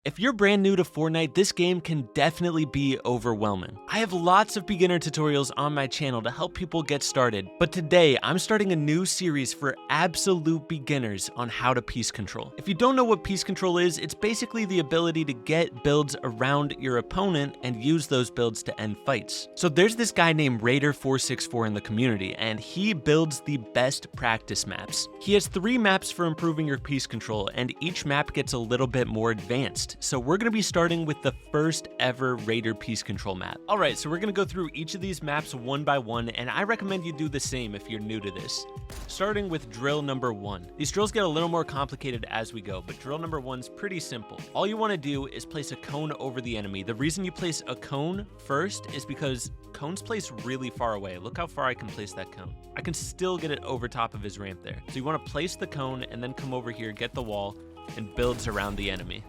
If you're brand new to Fortnite, this game can definitely be overwhelming. I have lots of beginner tutorials on my channel to help people get started, but today I'm starting a new series for absolute beginners on how to piece control. If you don't know what piece control is, it's basically the ability to get builds around your opponent and use those builds to end fights. So there's this guy named Raider464 in the community, and he builds the best practice maps. He has 3 maps for improving your piece control, and each map gets a little bit more advanced. So we're going to be starting with the first ever Raider piece control map. Alright, so we're going to go through each of these maps one by one, and I recommend you do the same if you're new to this. Starting with drill number 1. These drills get a little more complicated as we go, but drill number 1's pretty simple. All you want to do is place a cone over the enemy. The reason you place a cone first is because cones place really far away. Look how far I can place that cone. I can still get it over top of his ramp there. So you want to place the cone and then come over here, get the wall, and builds around the enemy.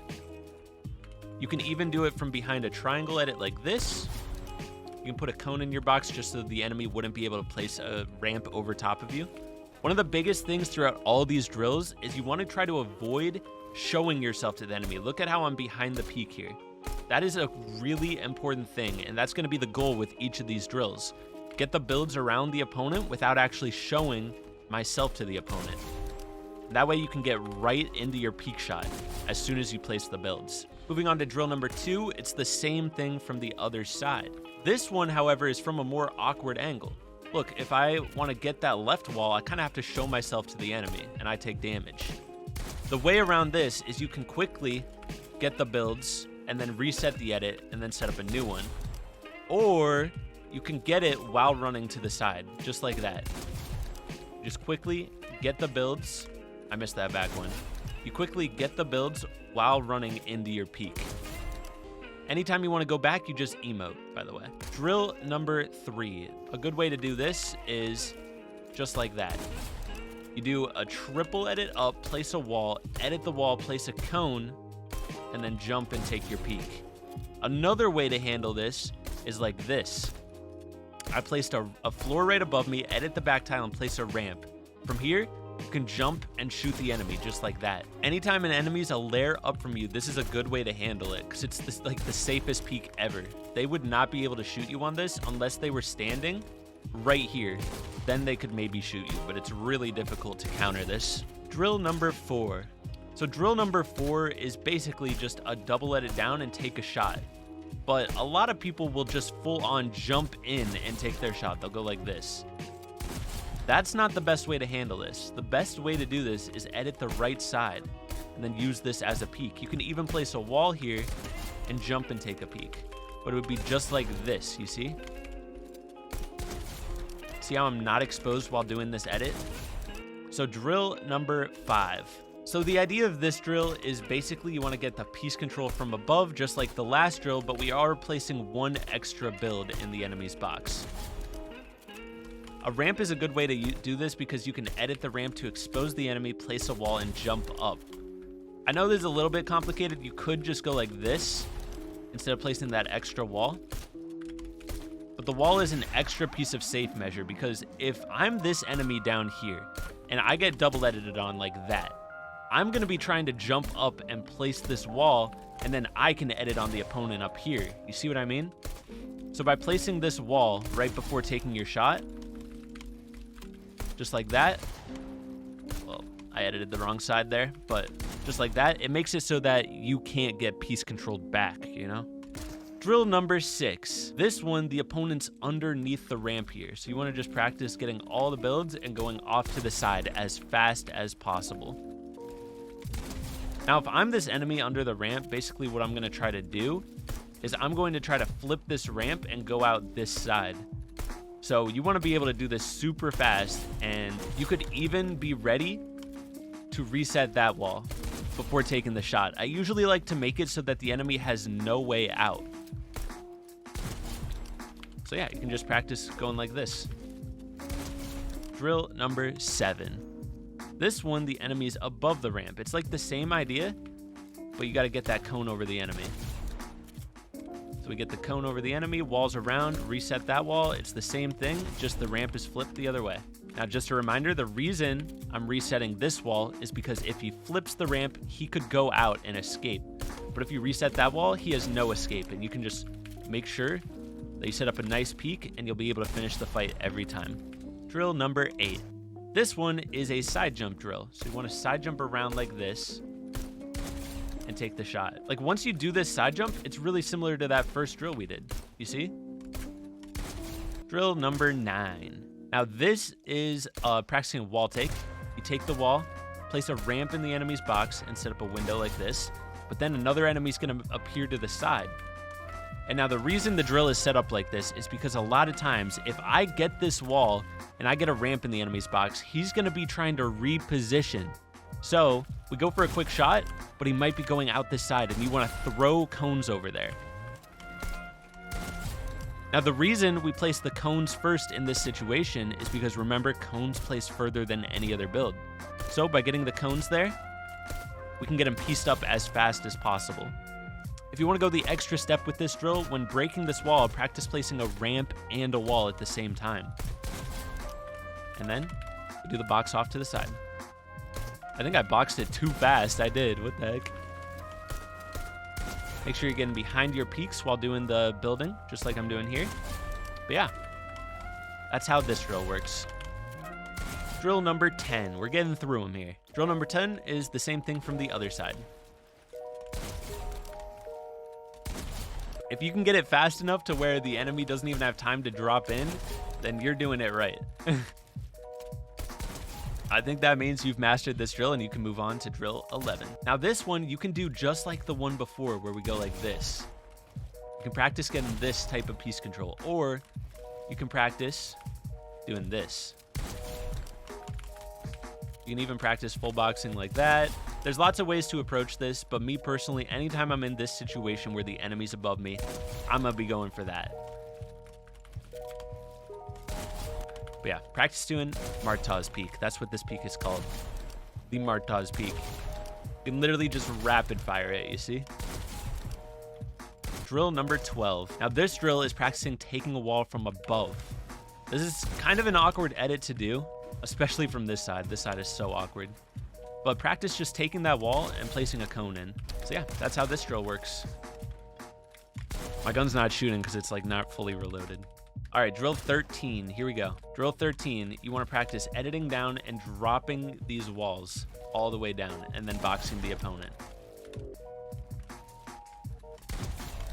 You can even do it from behind a triangle edit like this. You can put a cone in your box just so the enemy wouldn't be able to place a ramp over top of you. One of the biggest things throughout all these drills is you want to try to avoid showing yourself to the enemy. Look at how I'm behind the peak here. That is a really important thing, and that's going to be the goal with each of these drills. Get the builds around the opponent without actually showing myself to the opponent. That way you can get right into your peak shot as soon as you place the builds. Moving on to drill number 2, it's the same thing from the other side. This one, however, is from a more awkward angle. Look, if I want to get that left wall, I kind of have to show myself to the enemy, and I take damage. The way around this is you can quickly get the builds, and then reset the edit, and then set up a new one. Or you can get it while running to the side, just like that. Just quickly get the builds. I missed that back one. You quickly get the builds while running into your peak. Anytime you want to go back, you just emote, by the way. Drill number 3. A good way to do this is just like that. You do a triple edit up, place a wall, edit the wall, place a cone, and then jump and take your peak. Another way to handle this is like this. I placed a floor right above me, edit the back tile, and place a ramp. From here, you can jump and shoot the enemy just like that. Anytime an enemy's a layer up from you, this is a good way to handle it because it's like the safest peak ever. They would not be able to shoot you on this unless they were standing right here. Then they could maybe shoot you, but it's really difficult to counter this. Drill number 4. So drill number 4 is basically just a double edit down and take a shot. But a lot of people will just full on jump in and take their shot. They'll go like this. That's not the best way to handle this. The best way to do this is edit the right side and then use this as a peak. You can even place a wall here and jump and take a peek. But it would be just like this, you see? See how I'm not exposed while doing this edit? So drill number 5. So the idea of this drill is basically you want to get the piece control from above just like the last drill, but we are placing one extra build in the enemy's box. A ramp is a good way to do this because you can edit the ramp to expose the enemy, place a wall, and jump up. I know this is a little bit complicated. You could just go like this instead of placing that extra wall. But the wall is an extra piece of safe measure because if I'm this enemy down here and I get double edited on like that, I'm going to be trying to jump up and place this wall, and then I can edit on the opponent up here. You see what I mean? So by placing this wall right before taking your shot, just like that. Well, I edited the wrong side there, but just like that, it makes it so that you can't get piece controlled back, you know? Drill number 6. This one, the opponent's underneath the ramp here. So you want to just practice getting all the builds and going off to the side as fast as possible. Now, if I'm this enemy under the ramp, basically what I'm going to try to do is I'm going to try to flip this ramp and go out this side. So you want to be able to do this super fast, and you could even be ready to reset that wall before taking the shot. I usually like to make it so that the enemy has no way out. So yeah, you can just practice going like this. Drill number 7. This one, the enemy's above the ramp. It's like the same idea, but you got to get that cone over the enemy. So we get the cone over the enemy, walls around, reset that wall. It's the same thing, just the ramp is flipped the other way. Now, just a reminder, the reason I'm resetting this wall is because if he flips the ramp, he could go out and escape. But if you reset that wall, he has no escape, and you can just make sure that you set up a nice peak, and you'll be able to finish the fight every time. Drill number 8. This one is a side jump drill. So you want to side jump around like this and take the shot. Like once you do this side jump, it's really similar to that first drill we did. You see? Drill number 9. Now this is practicing a wall take. You take the wall, place a ramp in the enemy's box, and set up a window like this. But then another enemy's going to appear to the side. And now the reason the drill is set up like this is because a lot of times, if I get this wall and I get a ramp in the enemy's box, he's going to be trying to reposition. So we go for a quick shot, but he might be going out this side, and you want to throw cones over there. Now, the reason we place the cones first in this situation is because, remember, cones place further than any other build. So by getting the cones there, we can get them pieced up as fast as possible. If you want to go the extra step with this drill, when breaking this wall, practice placing a ramp and a wall at the same time. And then do the box off to the side. I think I boxed it too fast. I did. What the heck? Make sure you're getting behind your peaks while doing the building, just like I'm doing here. But yeah, that's how this drill works. Drill number 10. We're getting through them here. Drill number 10 is the same thing from the other side. If you can get it fast enough to where the enemy doesn't even have time to drop in, then you're doing it right. I think that means you've mastered this drill and you can move on to drill 11. Now this one you can do just like the one before where we go like this. You can practice getting this type of piece control, or you can practice doing this. You can even practice full boxing like that. There's lots of ways to approach this, but me personally, anytime I'm in this situation where the enemy's above me, I'm gonna be going for that. But yeah, practice doing Martaz Peak. That's what this peak is called. The Martaz Peak. You can literally just rapid fire it, you see? Drill number 12. Now this drill is practicing taking a wall from above. This is kind of an awkward edit to do, especially from this side. This side is so awkward. But practice just taking that wall and placing a cone in. So yeah, that's how this drill works. My gun's not shooting because it's like not fully reloaded. All right, drill 13, here we go. Drill 13, you want to practice editing down and dropping these walls all the way down and then boxing the opponent.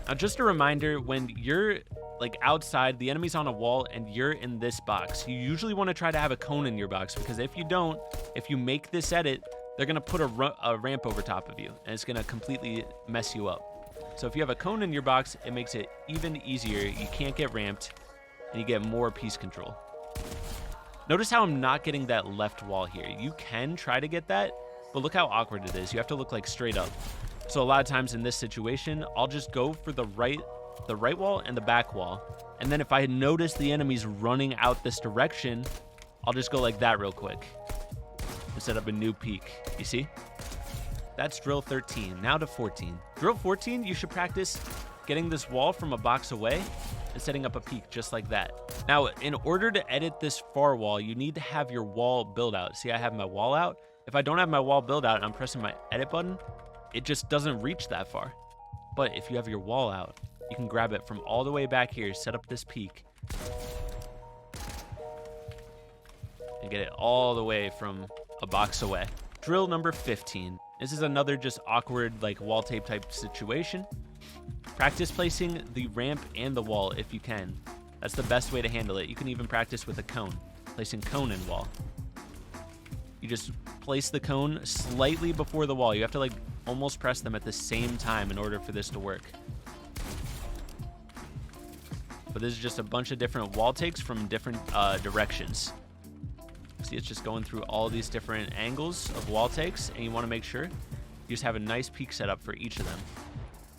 Now, just a reminder, when you're like outside, the enemy's on a wall and you're in this box, you usually want to try to have a cone in your box, because if you don't, if you make this edit, they're going to put a ramp over top of you and it's going to completely mess you up. So if you have a cone in your box, it makes it even easier. You can't get ramped and you get more piece control. Notice how I'm not getting that left wall here. You can try to get that, but look how awkward it is. You have to look like straight up. So a lot of times in this situation, I'll just go for the right wall and the back wall. And then if I notice the enemy's running out this direction, I'll just go like that real quick and set up a new peak. You see? That's drill 13. Now to 14. Drill 14, you should practice getting this wall from a box away and setting up a peak just like that. Now, in order to edit this far wall, you need to have your wall build out. See, I have my wall out. If I don't have my wall build out and I'm pressing my edit button, it just doesn't reach that far. But if you have your wall out, you can grab it from all the way back here, set up this peak, and get it all the way from a box away. Drill number 15. This is another just awkward like wall tape type situation. Practice placing the ramp and the wall if you can. That's the best way to handle it. You can even practice with a cone, placing cone and wall. You just place the cone slightly before the wall. You have to like almost press them at the same time in order for this to work. But this is just a bunch of different wall takes from different directions. See, it's just going through all these different angles of wall takes, and you want to make sure you just have a nice peak set up for each of them.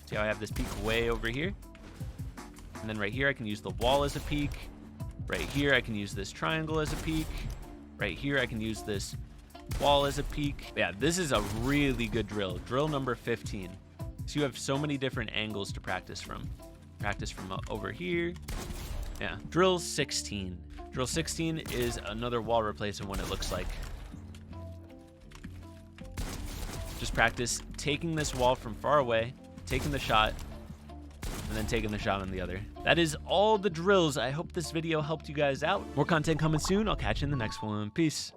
See how I have this peak way over here? And then right here, I can use the wall as a peak. Right here, I can use this triangle as a peak. Right here, I can use this wall as a peak. Yeah, this is a really good drill. Drill number 15. So you have so many different angles to practice from. Practice from over here. Yeah. Drill 16. Drill 16 is another wall replacement, what it looks like. Just practice taking this wall from far away taking the shot, and then taking the shot on the other. That is all the drills. I hope this video helped you guys out. More content coming soon. I'll catch you in the next one. Peace.